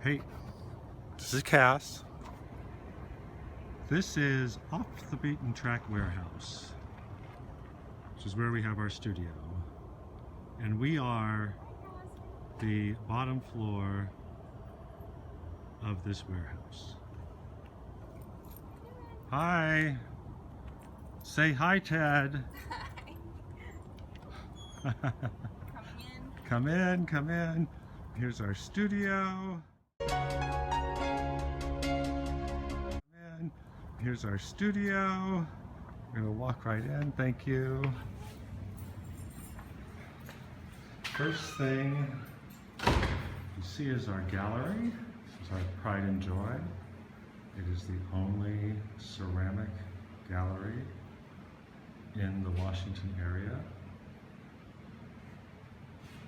Hey, this is Cass. This is Off the Beaten Track Warehouse, which is where we have our studio. And we are the bottom floor of this warehouse. Hi. Say hi, Ted. Hi. Come in, come in. Here's our studio. Here's our studio. We're gonna walk right in, thank you. First thing you see is our gallery. This is our pride and joy. It is the only ceramic gallery in the Washington area.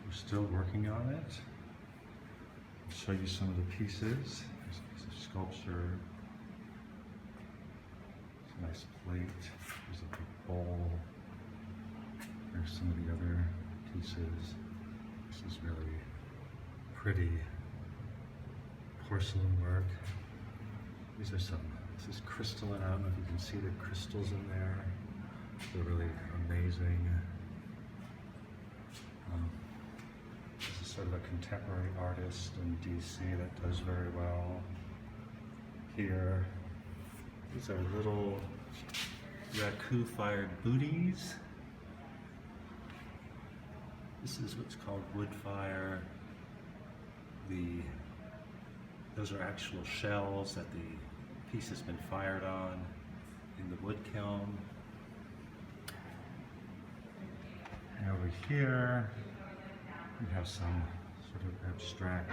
We're still working on it. I'll show you some of the pieces. There's a piece of sculpture. It's a nice plate. There's a big bowl. There's some of the other pieces. This is really pretty porcelain work. This is crystalline. I don't know if you can see the crystals in there. They're really amazing. This is sort of a contemporary artist in DC that does very well. Here, these are little raku-fired booties. This is what's called wood fire. Those are actual shells that the piece has been fired on in the wood kiln. And over here, we have some sort of abstract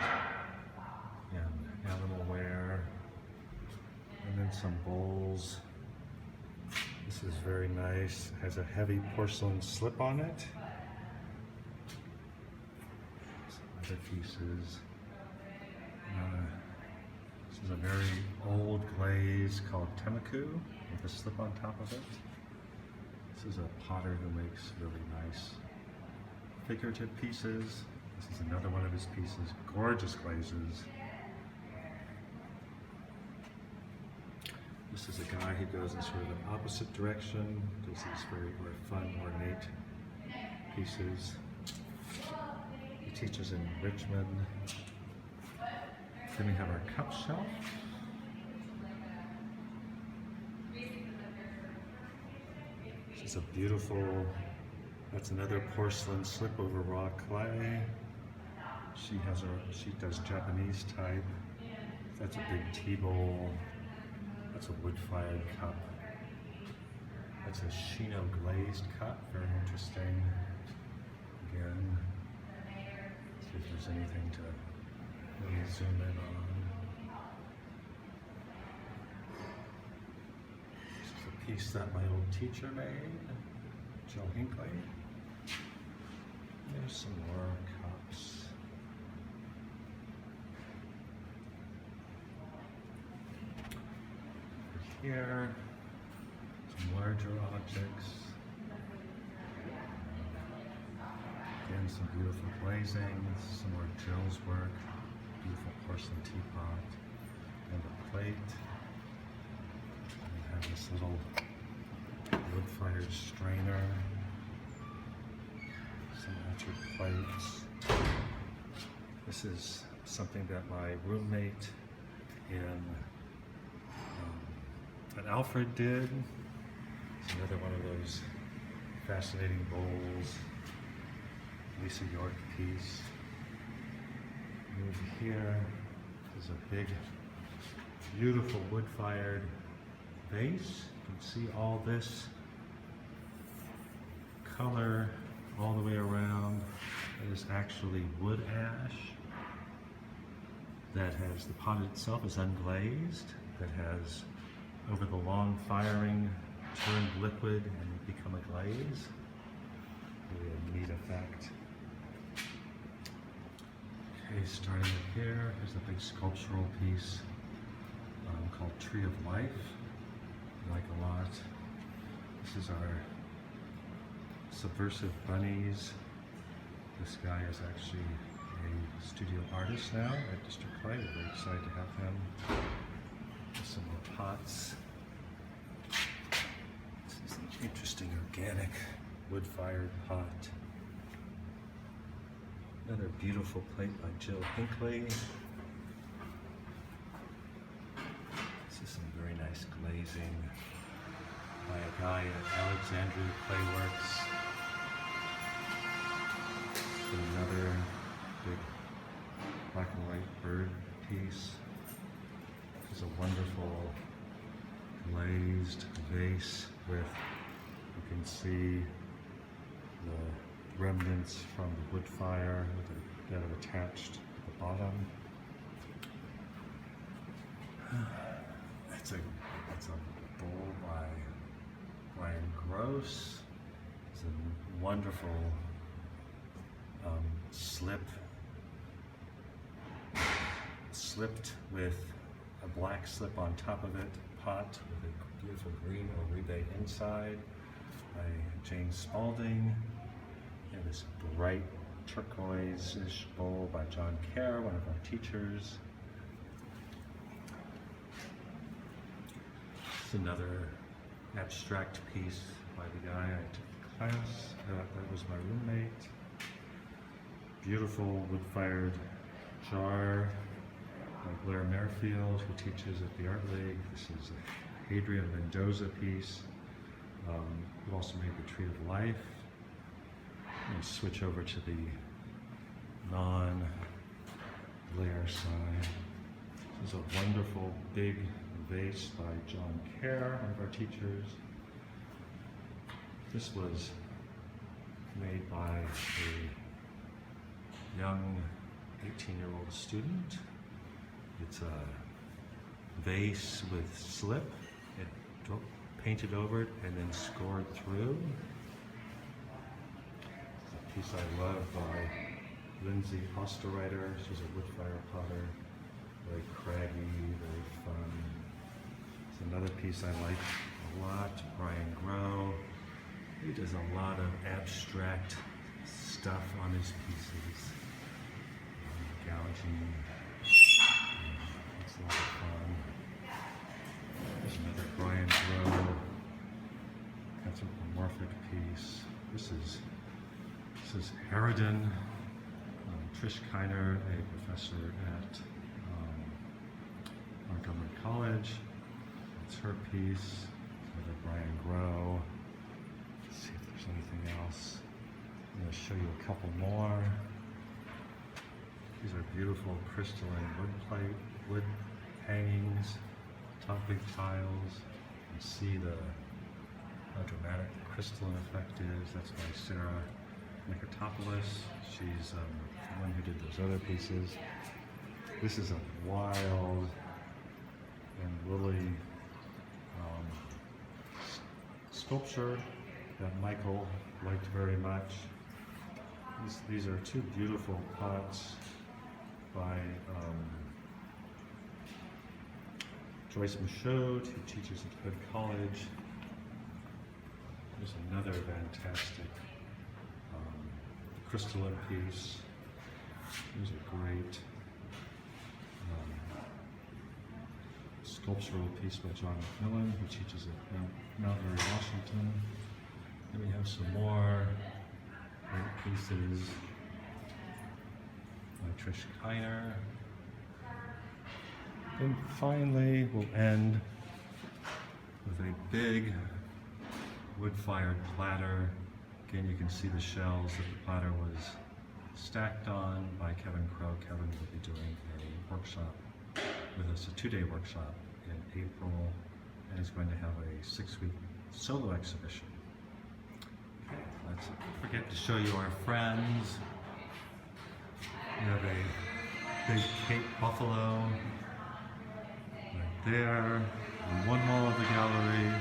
and animalware, and then some bowls. This is very nice. It has a heavy porcelain slip on it. Some other pieces. This is a very old glaze called Temmaku with a slip on top of it. This is a potter who makes really nice figurative pieces. This is another one of his pieces, gorgeous glazes. This is a guy who goes in sort of an opposite direction, does these very fun, ornate pieces. He teaches in Richmond. Then we have our cup shelf. This is a beautiful, that's another porcelain slip over raw clay. She does Japanese type. That's a big tea bowl. That's a wood-fired cup. That's a Shino glazed cup, very interesting. Again, see if there's anything to really zoom in on. This is a piece that my old teacher made, Jill Hinckley. There's some more cups. Over here, some larger objects. Again, some beautiful glazing, some more Jill's work. Beautiful porcelain teapot and a plate. And we have this little wood-fired strainer. Some altered plates. This is something that my roommate at Alfred did. It's another one of those fascinating bowls. Lisa York piece. And over here is a big, beautiful wood-fired vase. You can see all this color all the way around. It is actually wood ash that has, the pot itself is unglazed, that has, over the long firing, turned liquid and become a glaze. Really a neat effect. Okay, starting up here, here's a big sculptural piece called Tree of Life. I like a lot. This is our subversive bunnies. This guy is actually a studio artist now at District Clay. We're very excited to have him. Some more pots. This is an interesting organic wood-fired pot. Another beautiful plate by Jill Hinckley. This is some very nice glazing by a guy at Alexandria Clayworks. Another big black and white bird piece. This is a wonderful glazed vase with, you can see the remnants from the wood fire that are attached at the bottom. It's a bowl by Brian Gross. It's a wonderful slipped with a black slip on top of it, pot with a beautiful green oribe inside by Jane Spalding. And this bright turquoise-ish bowl by John Kerr, one of our teachers. It's another abstract piece by the guy I took class. That was my roommate. Beautiful wood-fired jar by Blair Merrifield, who teaches at the Art League. This is a Hadrian Mendoza piece. We also made the Tree of Life. And switch over to the non-layer side. This is a wonderful big vase by John Kerr, one of our teachers. This was made by a young 18-year-old student. It's a vase with slip. It painted over it and then scored through. Piece I love by Lindsay Osterreiter. She's a wood fire potter. Very craggy, very fun. It's another piece I like a lot. Brian Grow. He does a lot of abstract stuff on his pieces. Gouging. It's a lot of fun. There's another Brian Grow anthropomorphic piece. This is Harridan, Trish Kiner, a professor at Montgomery College. It's her piece. Another Brian Grow. Let's see if there's anything else. I'm going to show you a couple more. These are beautiful crystalline wood hangings, top big tiles. You see how dramatic the crystalline effect is. That's by Sarah Nikotopoulos. She's the one who did those other pieces. This is a wild and really sculpture that Michael liked very much. These are two beautiful pots by Joyce Michaud, who teaches at Hood College. There's another fantastic crystalline piece. There's a great sculptural piece by John McMillan, who teaches at Mount Airy, Washington. Then we have some more great pieces by Trish Kiner. And finally, we'll end with a big wood-fired platter. Again, you can see the shells that the platter was stacked on by Kevin Crow. Kevin will be doing a workshop with us, a 2-day workshop in April, and he's going to have a 6-week solo exhibition. Okay, let's not forget to show you our friends. We have a big Cape Buffalo right there on one wall of the gallery.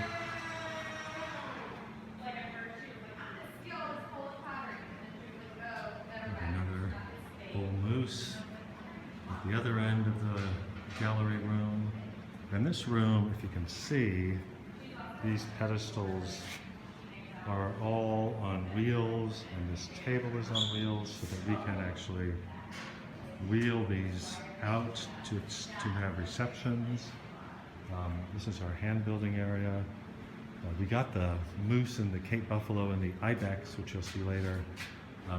Another bull moose at the other end of the gallery room. In this room, if you can see, these pedestals are all on wheels, and this table is on wheels so that we can actually wheel these out to have receptions. This is our hand building area. We got the moose and the Cape buffalo and the ibex, which you'll see later.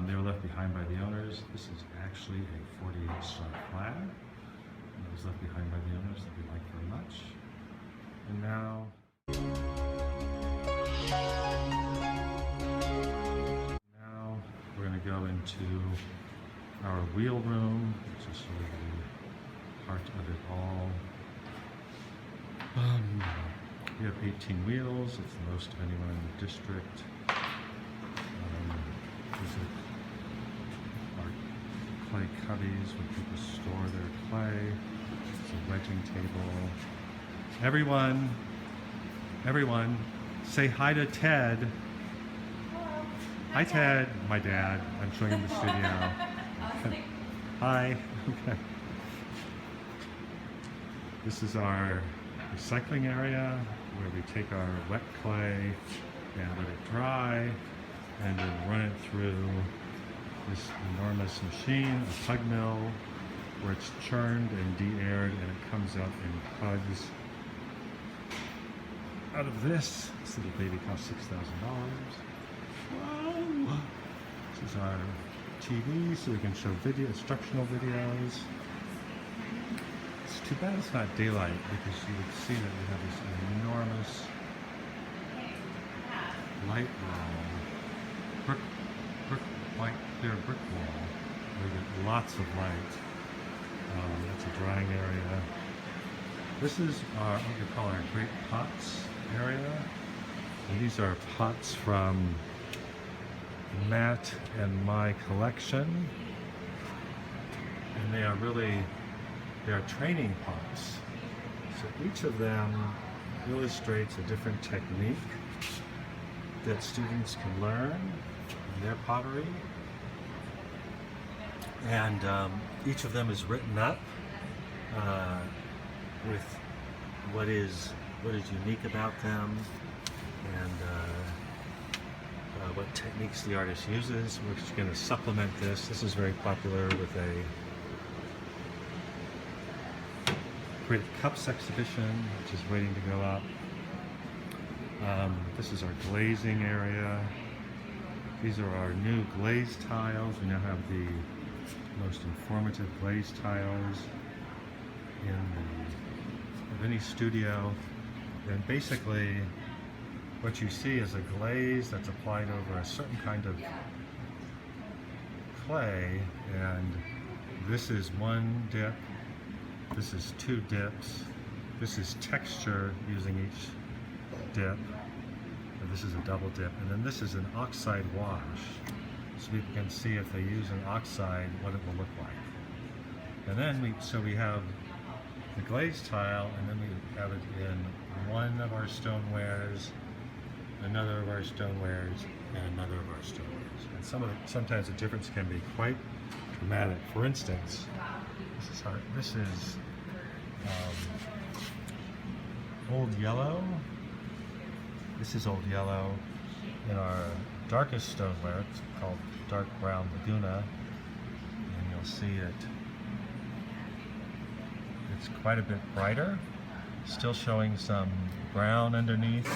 They were left behind by the owners. This is actually a 48-star flag. It was left behind by the owners that we like very much. And now we're going to go into our wheel room, which is sort of the heart of it all. We have 18 wheels. It's the most of anyone in the district. These are our clay cubbies where people store their clay. It's a wedging table. Everyone, say hi to Ted. Hello. Hi Ted. My dad. I'm showing him the studio. Hi. Okay. This is our recycling area where we take our wet clay and let it dry and then run it through this enormous machine, a pug mill, where it's churned and de-aired and it comes out in pugs. Out of this little baby costs $6,000. Wow! This is our TV, so we can show instructional videos. It's too bad it's not daylight, because you would see that we have this enormous light wall, white clear brick wall, where we get lots of light. That's a drying area. This is what we call our great pots area. And these are pots from Matt and my collection. And they are training pots. So each of them illustrates a different technique that students can learn in their pottery. And each of them is written up with what is unique about them and what techniques the artist uses. We're just going to supplement this. This is very popular with a Creative Cups exhibition, which is waiting to go up. This is our glazing area. These are our new glaze tiles. We now have the most informative glaze tiles of any studio. And basically, what you see is a glaze that's applied over a certain kind of clay, and this is one dip, this is two dips, this is texture using each dip, and this is a double dip, and then this is an oxide wash, so people can see if they use an oxide what it will look like. And then we have the glaze tile, and then we have it in one of our stonewares, another of our stonewares, and another of our stonewares. And sometimes the difference can be quite dramatic. For instance, this is old yellow. This is old yellow in our darkest stoneware. It's called dark brown Laguna, and you'll see it's quite a bit brighter, still showing some brown underneath,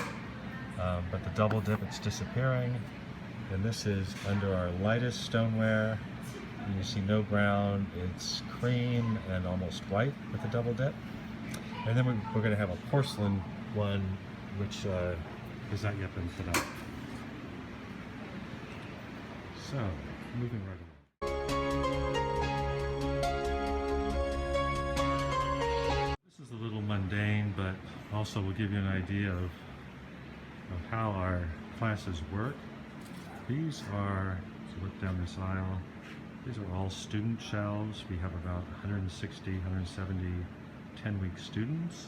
but the double dip, it's disappearing. And this is under our lightest stoneware, and you see no brown, it's cream and almost white with the double dip. And then we're going to have a porcelain one, which has not yet been put up. So, moving right along. Mundane, but also will give you an idea of how our classes work. These are, so look down this aisle, these are all student shelves. We have about 160, 170 10-week students.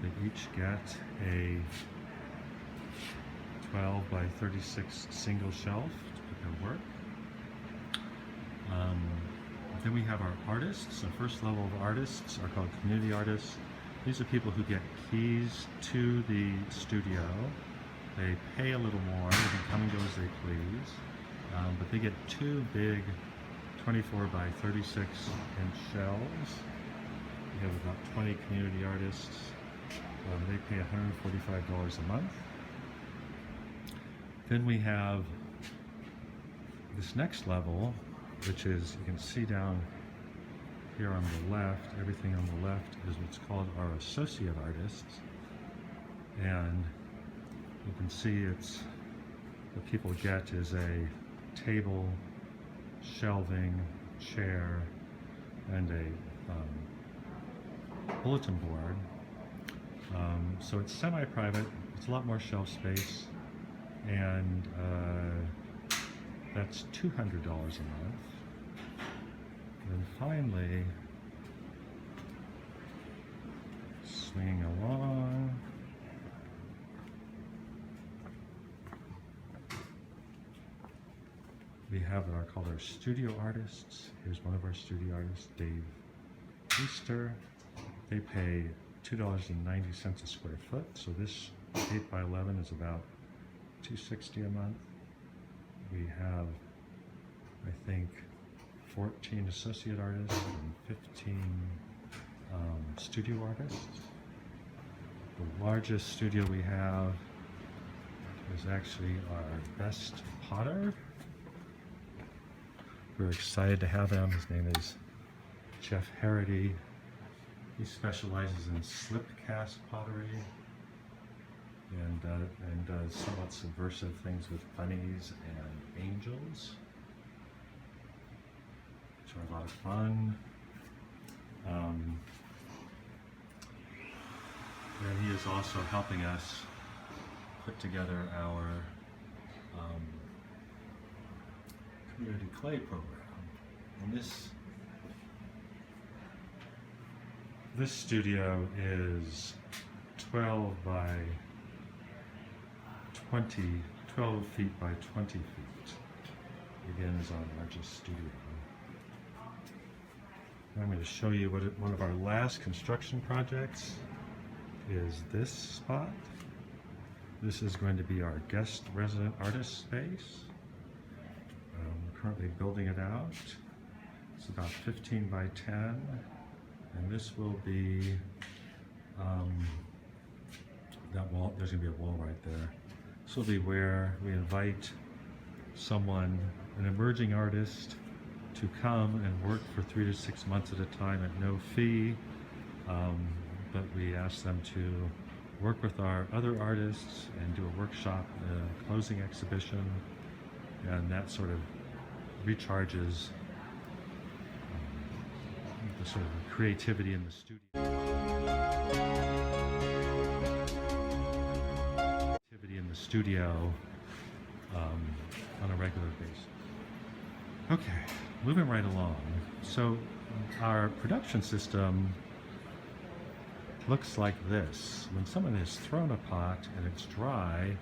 They each get a 12 by 36 single shelf to put their work. Then we have our artists. The first level of artists are called community artists. These are people who get keys to the studio. They pay a little more. They can come and go as they please. But they get two big 24 by 36-inch shelves. We have about 20 community artists. They pay $145 a month. Then we have this next level, which is, you can see down here on the left, everything on the left is what's called our associate artists. And you can see it's, what people get is a table, shelving, chair, and a bulletin board. So it's semi-private, it's a lot more shelf space, and that's $200 a month. And then finally, swinging along, we have what are called our studio artists. Here's one of our studio artists, Dave Easter. They pay $2.90 a square foot. So this 8 by 11 is about $260 a month. We have, I think, 14 associate artists and 15 studio artists. The largest studio we have is actually our best potter. We're excited to have him. His name is Jeff Harity. He specializes in slip cast pottery and does somewhat subversive things with bunnies and angels, which are a lot of fun. And he is also helping us put together our community clay program. And this studio is 12 feet by 20 feet. Again, is our largest studio. I'm going to show you one of our last construction projects is this spot. This is going to be our guest resident artist space. We're currently building it out. It's about 15 by 10. And this will be, that wall, there's going to be a wall right there. This will be where we invite someone, an emerging artist, to come and work for 3 to 6 months at a time at no fee. But we ask them to work with our other artists and do a workshop, a closing exhibition, and that sort of recharges the sort of creativity in the studio. On a regular basis. Okay, moving right along. So our production system looks like this. When someone has thrown a pot and it's dry,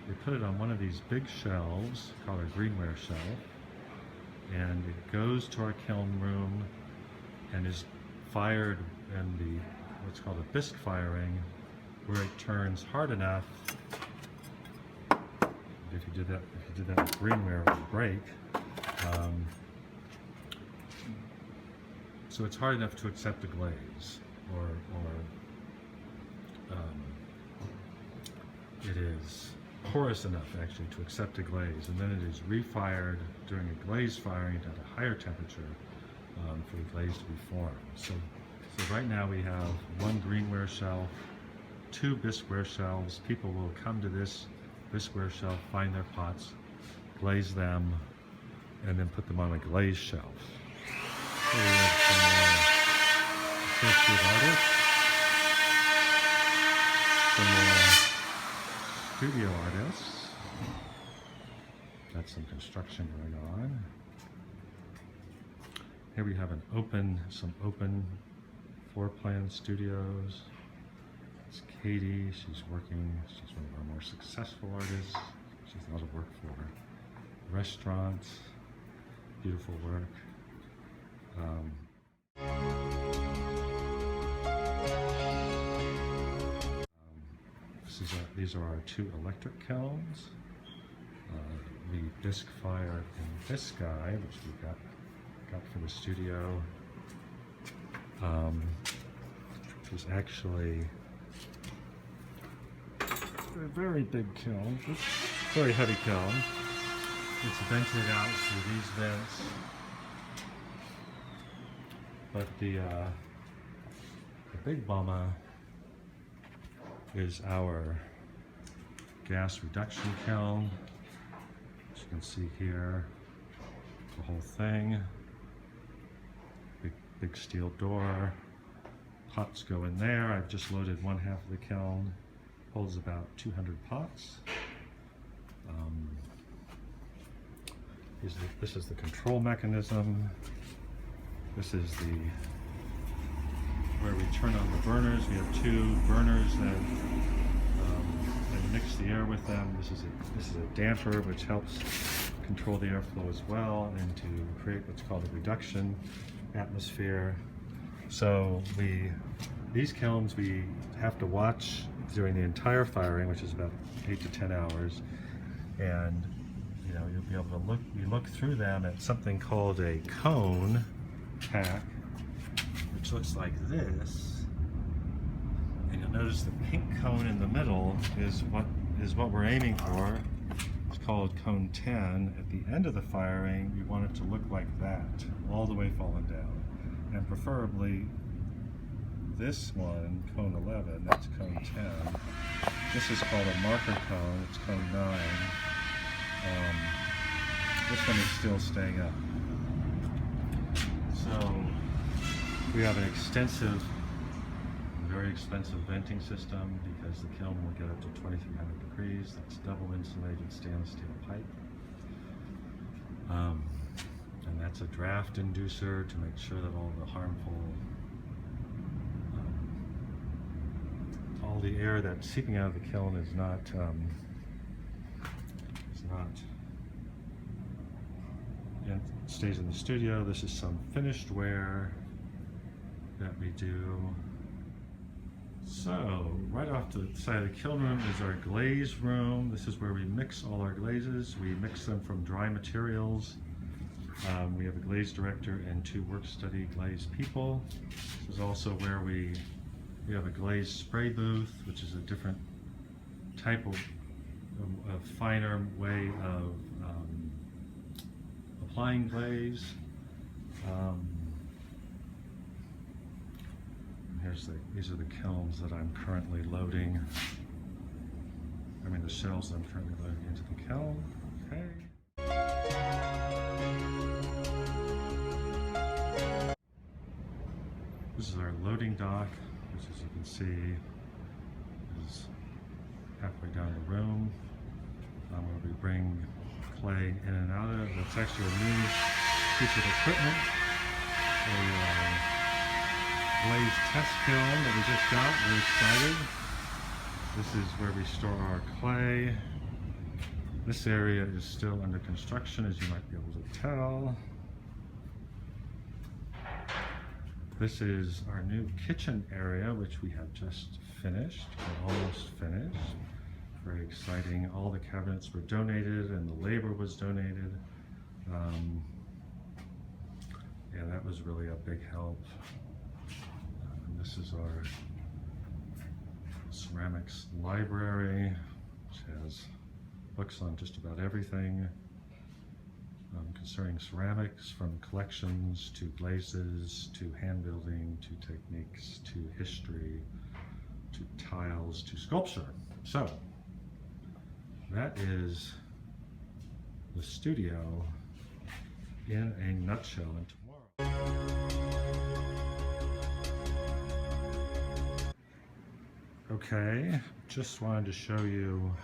they put it on one of these big shelves called a greenware shelf, and it goes to our kiln room and is fired in the what's called a bisque firing, where it turns hard enough. If you did that with greenware, it would break. So it's hard enough to accept a glaze, or it is porous enough actually to accept a glaze, and then it is refired during a glaze firing at a higher temperature for the glaze to be formed. So right now we have one greenware shelf, 2 bisqueware shelves. People will come to this bisqueware shelf, find their pots, glaze them, and then put them on a glaze shelf. So we have some associate artists, some more studio artists. Got some construction going on. Here we have some open floor plan studios. It's Katie, she's one of our more successful artists. She has a lot of work for restaurants, beautiful work. These are our 2 electric kilns. We bisque fire in this guy, which we've got got for the studio. Which is actually a very big kiln, very heavy kiln. It's vented out through these vents, but the big mama is our gas reduction kiln. As you can see here, the whole thing. Big steel door. Pots go in there. I've just loaded one half of the kiln. Holds about 200 pots. This is the control mechanism. This is where we turn on the burners. We have two burners that mix the air with them. This is a damper which helps control the airflow as well and to create what's called a reduction atmosphere. So these kilns we have to watch during the entire firing, which is about 8 to 10 hours, and you'll be able to look through them at something called a cone pack, which looks like this. And you'll notice the pink cone in the middle is what we're aiming for. It's called cone 10. At the end of the firing, we want it to look like that, all the way falling down. And preferably this one, cone 11, that's cone 10. This is called a marker cone, it's cone 9. This one is still staying up. So we have an extensive, very expensive venting system because the kiln will get up to 2300 degrees. That's double insulated stainless steel pipe. And that's a draft inducer to make sure that all the harmful, all the air that's seeping out of the kiln is not and stays in the studio. This is some finished ware that we do. So right off to the side of the kiln room is our glaze room. This is where we mix all our glazes. We mix them from dry materials. We have a glaze director and 2 work-study glaze people. This is also where we have a glaze spray booth, which is a different type of finer way of applying glaze. These are the kilns that I'm currently loading. The shells that I'm currently loading into the kiln. Okay. This is our loading dock, which, as you can see, is halfway down the room, where we bring clay in and out of it. That's actually a new piece of equipment, a glaze test kiln that we just got. We're excited. This is where we store our clay. This area is still under construction, as you might be able to tell. This is our new kitchen area, which we have just finished, or almost finished. Very exciting. All the cabinets were donated and the labor was donated. Yeah, that was really a big help. And this is our ceramics library, which has books on just about everything concerning ceramics, from collections to glazes to hand building to techniques to history to tiles to sculpture. So that is the studio in a nutshell. And tomorrow. Okay, just wanted to show you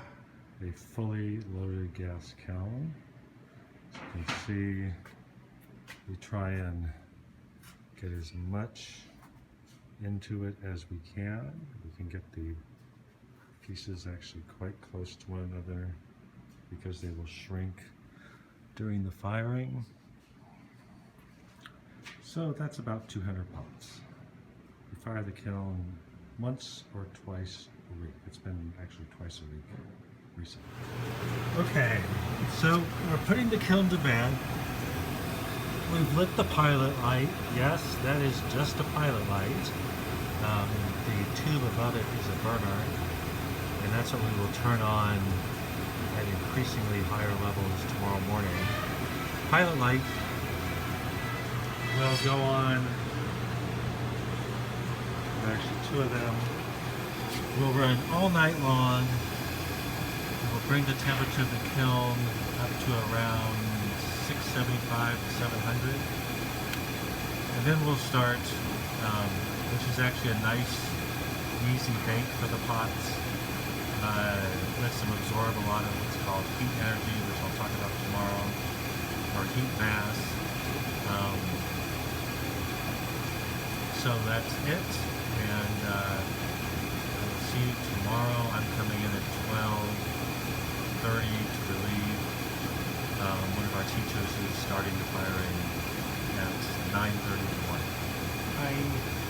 a fully loaded gas kiln. As you can see, we try and get as much into it as we can. We can get the pieces actually quite close to one another because they will shrink during the firing. So that's about 200 pots. We fire the kiln once or twice a week. It's been actually twice a week recently. Okay, so we're putting the kiln to bed. We've lit the pilot light. Yes, that is just a pilot light. The tube above it is a burner, and that's what we will turn on at increasingly higher levels tomorrow morning. Pilot light will go on, actually two of them, will run all night long. We'll bring the temperature of the kiln up to around 675 to 700. And then we'll start, which is actually a nice, easy bake for the pots. Lets them absorb a lot of what's called heat energy, which I'll talk about tomorrow, or heat mass. So that's it, and I'll see you tomorrow. I'm coming in at 12:30 to relieve one of our teachers who's starting the firing at 9:30 in the morning. Bye.